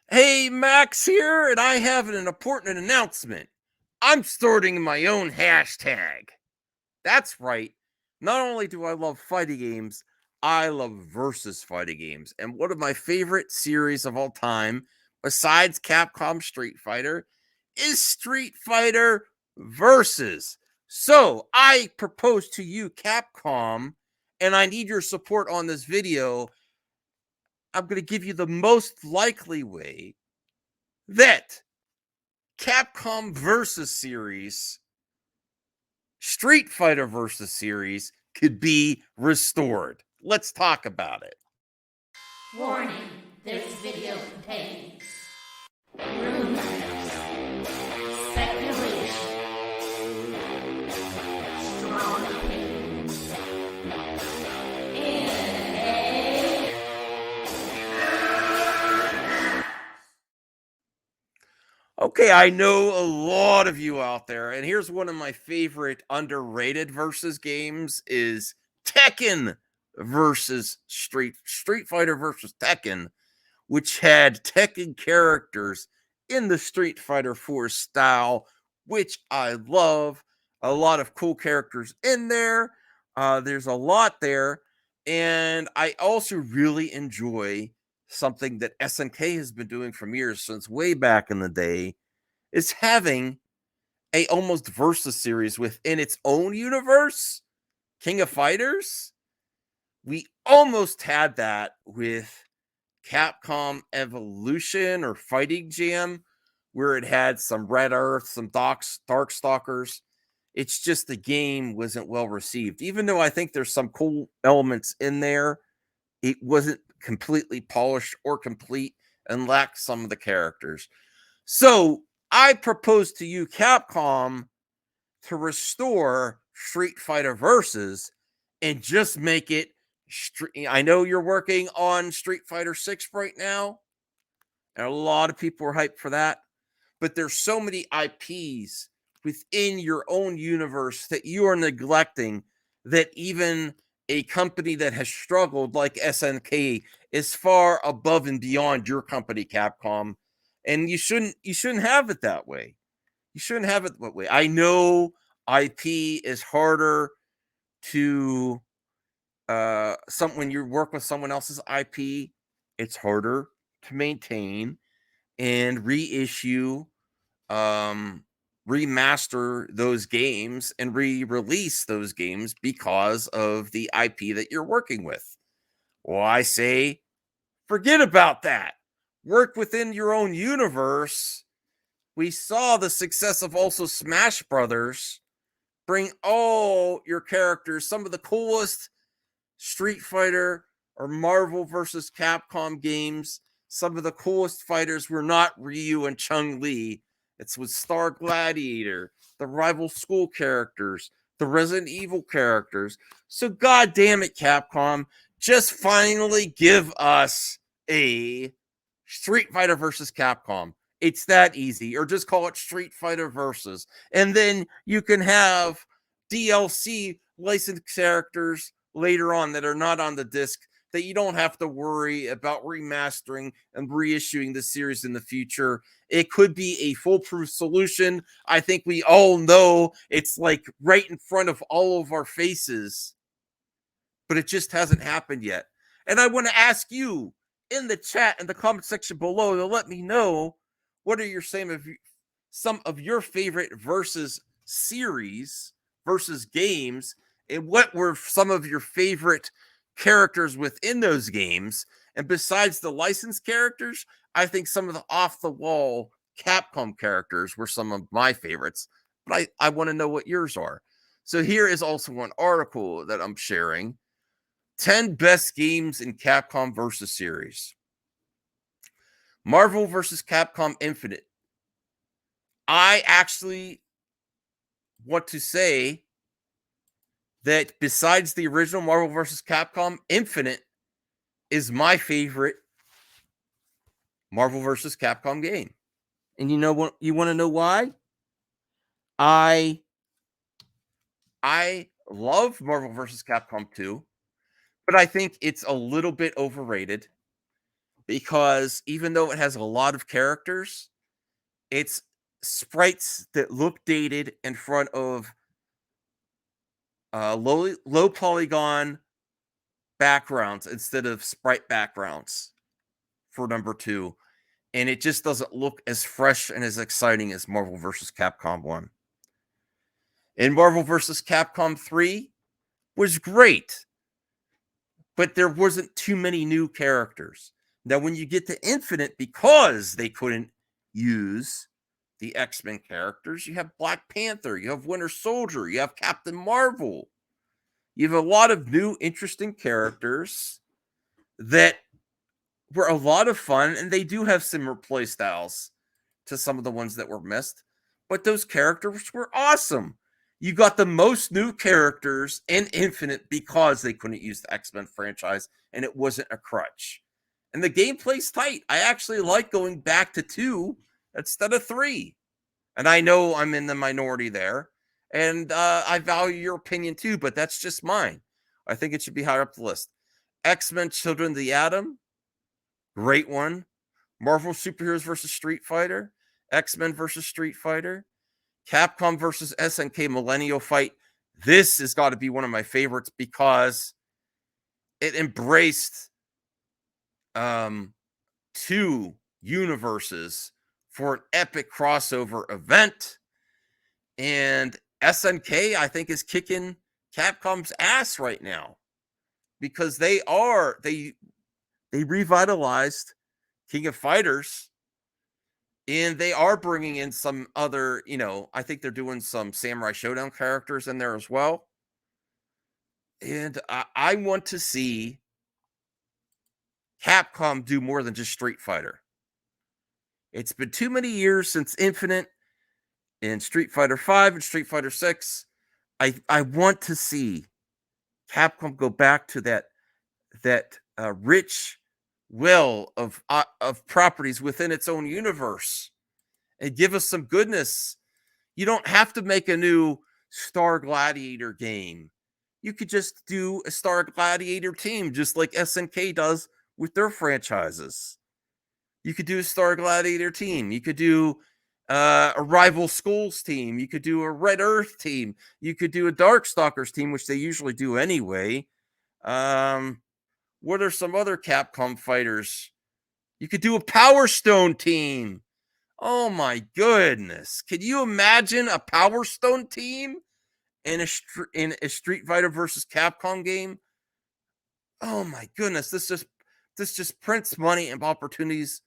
Hey, Max here, and I have an important announcement. I'm starting my own hashtag. That's right. Not only do I love fighting games, I love versus fighting games. And one of my favorite series of all time, besides Capcom Street Fighter, is Street Fighter Versus. So I propose to you, Capcom, and I need your support on this video. I'm going to give you the most likely way that Capcom versus series, Street Fighter versus series could be restored. Let's talk about it. Warning, this video contains rumors, speculation, strong opinions, and Okay, I know a lot of you out there, and here's one of my favorite underrated versus games is Tekken versus Street Fighter versus Tekken, which had Tekken characters in the Street Fighter 4 style, which I love. A lot of cool characters in there. There's a lot there. And I also really enjoy something that SNK has been doing for years, since way back in the day, is having a almost versus series within its own universe. King of Fighters. We almost had that with Capcom Evolution or Fighting Jam, where it had some Red Earth, some Darkstalkers. It's just the game wasn't well received. Even though I think there's some cool elements in there, it wasn't completely polished or complete and lacked some of the characters. So I propose to you, Capcom, to restore Street Fighter Versus and just make it. I know you're working on Street Fighter 6 right now, and a lot of people are hyped for that. But there's so many IPs within your own universe that you are neglecting, that even a company that has struggled like SNK is far above and beyond your company, Capcom. And you shouldn't have it that way. You shouldn't have it that way. I know IP is harder to when you work with someone else's IP, it's harder to maintain and reissue, um, remaster those games and re-release those games because of the IP that you're working with. Well, I say forget about that. Work within your own universe. We saw the success of also Smash Brothers. Bring all your characters, some of the coolest Street Fighter or Marvel versus Capcom games. Some of the coolest fighters were not Ryu and Chun Li. It's with Star Gladiator, the rival school characters, the Resident Evil characters. So, god damn it, Capcom, just finally give us a Street Fighter versus Capcom. It's that easy. Or just call it Street Fighter versus. And then you can have DLC licensed characters later on that are not on the disc, that you don't have to worry about remastering and reissuing the series in the future. It could be a foolproof solution. I think we all know it's like right in front of all of our faces, but it just hasn't happened yet. And I want to ask you in the chat, in the comment section below, to let me know what are some of your favorite versus series, versus games, and what were some of your favorite characters within those games. And besides the licensed characters, I think some of the off the wall Capcom characters were some of my favorites. But I want to know what yours are. So here is also one article that I'm sharing: 10 best games in Capcom versus series. Marvel versus Capcom Infinite. I actually want to say that besides the original Marvel vs. Capcom, Infinite is my favorite Marvel vs. Capcom game. And you know what? You want to know why? I I love Marvel vs. Capcom 2, but I think it's a little bit overrated. because even though it has a lot of characters, it's sprites that look dated in front of low polygon backgrounds instead of sprite backgrounds for number two. And it just doesn't look as fresh and as exciting as Marvel vs. Capcom 1. And Marvel vs. Capcom 3 was great, but there wasn't too many new characters. Now, when you get to Infinite, because they couldn't use the X-Men characters, you have Black Panther, you have Winter Soldier, you have Captain Marvel. You have a lot of new, interesting characters that were a lot of fun, and they do have similar play styles to some of the ones that were missed. But those characters were awesome. You got the most new characters in Infinite because they couldn't use the X-Men franchise, and it wasn't a crutch. And the gameplay's tight. I actually like going back to 2 instead of 3. And I know I'm in the minority there. And I value your opinion too, but that's just mine. I think it should be higher up the list. X-Men Children of the Atom, great one. Marvel Superheroes versus Street Fighter, X-Men versus Street Fighter, Capcom versus SNK Millennial Fight. This has got to be one of my favorites because it embraced 2 universes for an epic crossover event. And SNK, I think, is kicking Capcom's ass right now because they revitalized King of Fighters, and they are bringing in some other, I think they're doing some Samurai Showdown characters in there as well. And I want to see Capcom do more than just Street Fighter. It's been too many years since Infinite and Street Fighter 5 and Street Fighter 6. I want to see Capcom go back to that rich well of properties within its own universe and give us some goodness. You don't have to make a new Star Gladiator game. You could just do a Star Gladiator team, just like SNK does with their franchises. You could do a Star Gladiator team. You could do a Rival Schools team. You could do a Red Earth team. You could do a Darkstalkers team, which they usually do anyway. What are some other Capcom fighters? You could do a Power Stone team. Oh my goodness. Can you imagine a Power Stone team in a Street Fighter versus Capcom game? Oh my goodness. This just prints money and opportunities.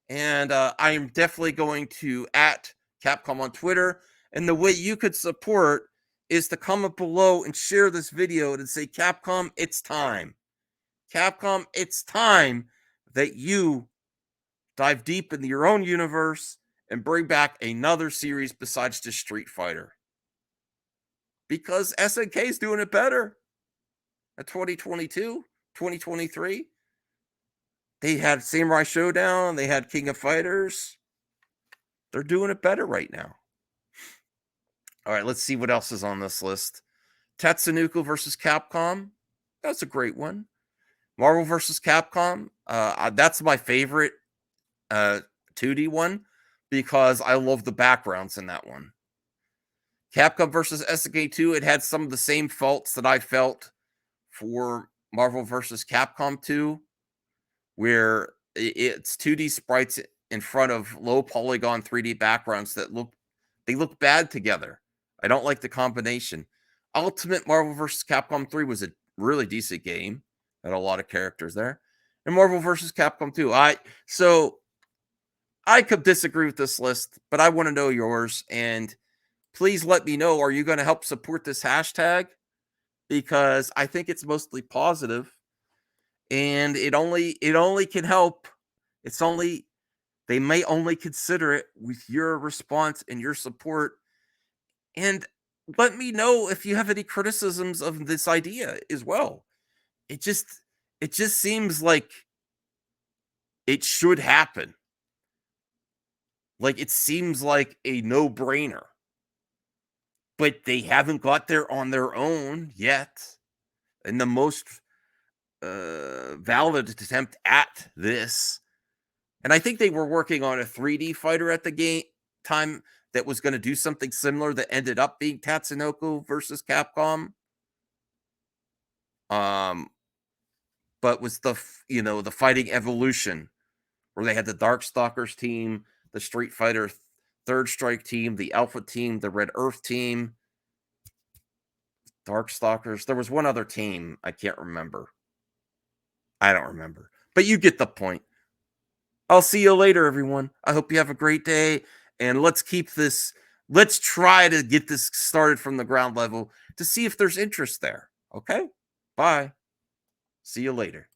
And I am definitely going to at Capcom on Twitter. And the way you could support is to comment below and share this video and say, Capcom, it's time. Capcom, it's time that you dive deep into your own universe and bring back another series besides just Street Fighter. Because SNK is doing it better. In 2022, 2023, they had Samurai Showdown, they had King of Fighters. They're doing it better right now. All right, let's see what else is on this list. Tatsunoko versus Capcom. That's a great one. Marvel versus Capcom. That's my favorite 2D one because I love the backgrounds in that one. Capcom versus SNK 2, it had some of the same faults that I felt for Marvel versus Capcom 2, where it's 2D sprites in front of low polygon 3D backgrounds that look bad together. I don't like the combination. Ultimate Marvel vs. Capcom 3 was a really decent game. Had a lot of characters there. And Marvel vs. Capcom 2. I could disagree with this list, but I want to know yours. And please let me know, are you going to help support this hashtag? Because I think it's mostly positive, and it only can help. They may only consider it with your response and your support. And let me know if you have any criticisms of this idea as well. It just seems like it should happen. Like it seems like a no-brainer. But they haven't got there on their own yet. And the most valid attempt at this. And I think they were working on a 3D fighter at the game time that was going to do something similar that ended up being Tatsunoko versus Capcom. Um, but was the fighting evolution where they had the Darkstalkers team, the Street Fighter Third Strike team, the Alpha team, the Red Earth team, Darkstalkers. There was one other team I can't remember. I don't remember, but you get the point. I'll see you later, everyone. I hope you have a great day, and let's keep this. Let's try to get this started from the ground level to see if there's interest there. Okay? Bye. See you later.